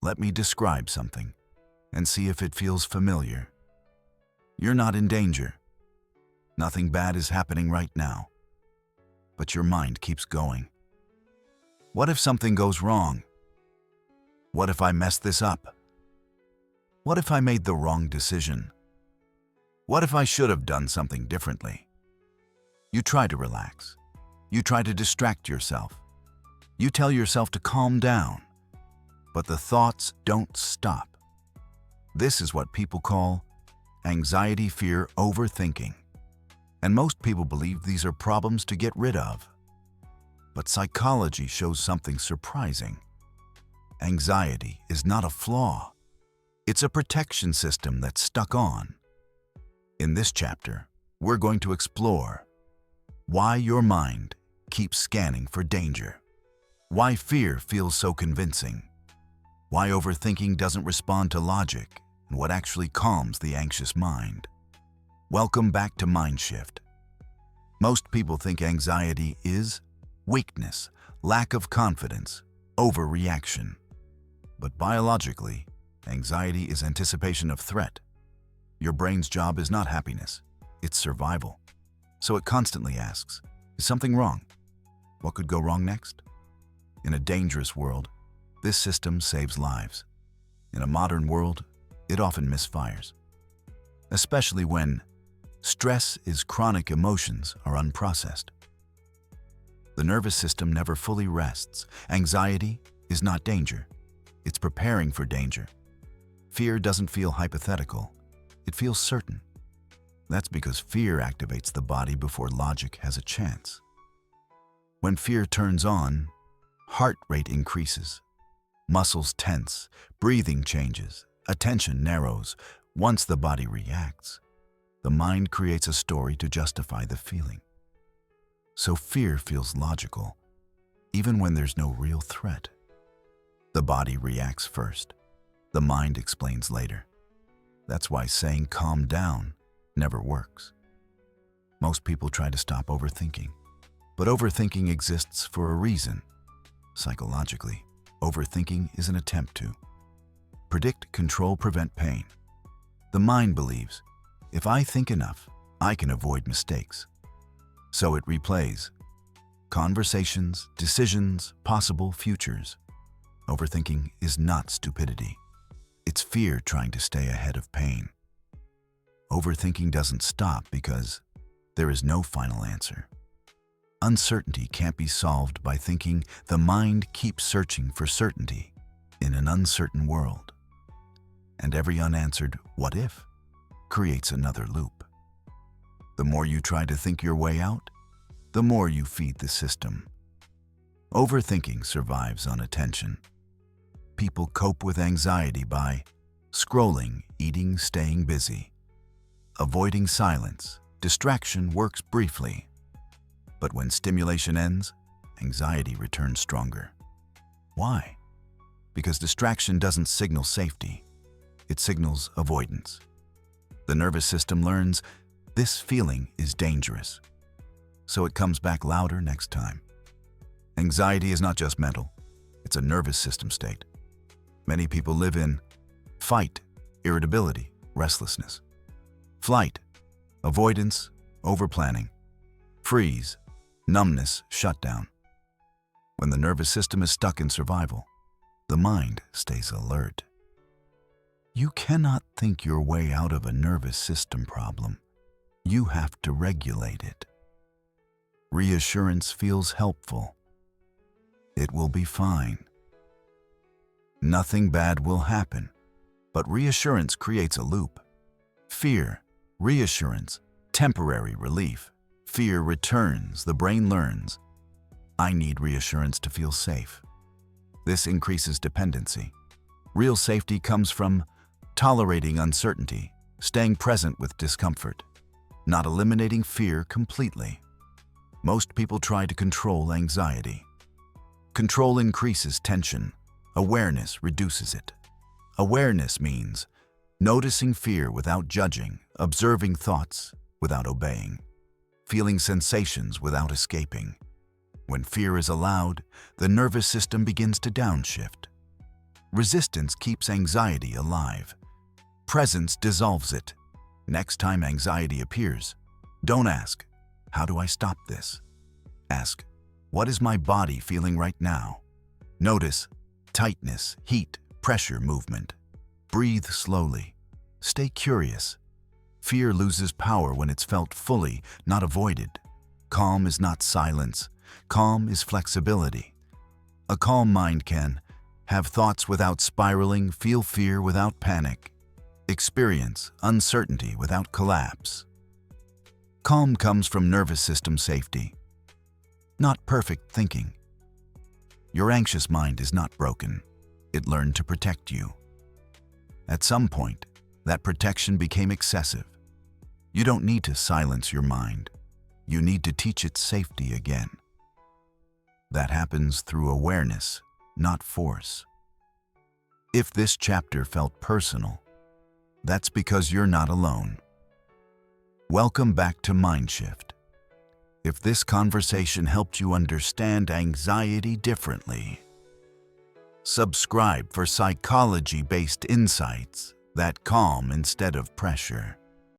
Let me describe something and see if it feels familiar. You're not in danger. Nothing bad is happening right now. But your mind keeps going. What if something goes wrong? What if I mess this up? What if I made the wrong decision? What if I should have done something differently? You try to relax. You try to distract yourself. You tell yourself to calm down. But the thoughts don't stop. This is what people call anxiety, fear, overthinking. And most people believe these are problems to get rid of. But psychology shows something surprising. Anxiety is not a flaw. It's a protection system that's stuck on. In this chapter, we're going to explore why your mind keeps scanning for danger, why fear feels so convincing, why overthinking doesn't respond to logic, and what actually calms the anxious mind. Welcome back to MindShift. Most people think anxiety is weakness, lack of confidence, overreaction. But biologically, anxiety is anticipation of threat. Your brain's job is not happiness, it's survival. So it constantly asks, is something wrong? What could go wrong next? In a dangerous world, this system saves lives. In a modern world, it often misfires. Especially when stress is chronic, emotions are unprocessed. The nervous system never fully rests. Anxiety is not danger. It's preparing for danger. Fear doesn't feel hypothetical. It feels certain. That's because fear activates the body before logic has a chance. When fear turns on, heart rate increases, muscles tense, breathing changes, attention narrows. Once the body reacts, the mind creates a story to justify the feeling. So fear feels logical, even when there's no real threat. The body reacts first. The mind explains later. That's why saying calm down never works. Most people try to stop overthinking, but overthinking exists for a reason. Psychologically, overthinking is an attempt to predict, control, prevent pain. The mind believes, if I think enough, I can avoid mistakes. So it replays conversations, decisions, possible futures. Overthinking is not stupidity. It's fear trying to stay ahead of pain. Overthinking doesn't stop because there is no final answer. Uncertainty can't be solved by thinking. The mind keeps searching for certainty in an uncertain world. And every unanswered what if creates another loop. The more you try to think your way out, the more you feed the system. Overthinking survives on attention. People cope with anxiety by scrolling, eating, staying busy. Avoiding silence, distraction works briefly. But when stimulation ends, anxiety returns stronger. Why? Because distraction doesn't signal safety. It signals avoidance. The nervous system learns this feeling is dangerous, so it comes back louder next time. Anxiety is not just mental, it's a nervous system state. Many people live in fight, irritability, restlessness. Flight, avoidance, overplanning. Freeze, numbness, shutdown. When the nervous system is stuck in survival, the mind stays alert. You cannot think your way out of a nervous system problem. You have to regulate it. Reassurance feels helpful. It will be fine. Nothing bad will happen, but reassurance creates a loop. Fear, reassurance, temporary relief. Fear returns, the brain learns. I need reassurance to feel safe. This increases dependency. Real safety comes from tolerating uncertainty, staying present with discomfort, not eliminating fear completely. Most people try to control anxiety. Control increases tension. Awareness reduces it. Awareness means noticing fear without judging, observing thoughts without obeying, feeling sensations without escaping. When fear is allowed, the nervous system begins to downshift. Resistance keeps anxiety alive. Presence dissolves it. Next time anxiety appears, don't ask, "How do I stop this?" Ask, "What is my body feeling right now?" Notice tightness, heat, pressure, movement. Breathe slowly. Stay curious. Fear loses power when it's felt fully, not avoided. Calm is not silence. Calm is flexibility. A calm mind can have thoughts without spiraling, feel fear without panic, experience uncertainty without collapse. Calm comes from nervous system safety, not perfect thinking. Your anxious mind is not broken. It learned to protect you. At some point, that protection became excessive. You don't need to silence your mind. You need to teach it safety again. That happens through awareness, not force. If this chapter felt personal, that's because you're not alone. Welcome back to MindShift. If this conversation helped you understand anxiety differently, subscribe for psychology-based insights that calm instead of pressure.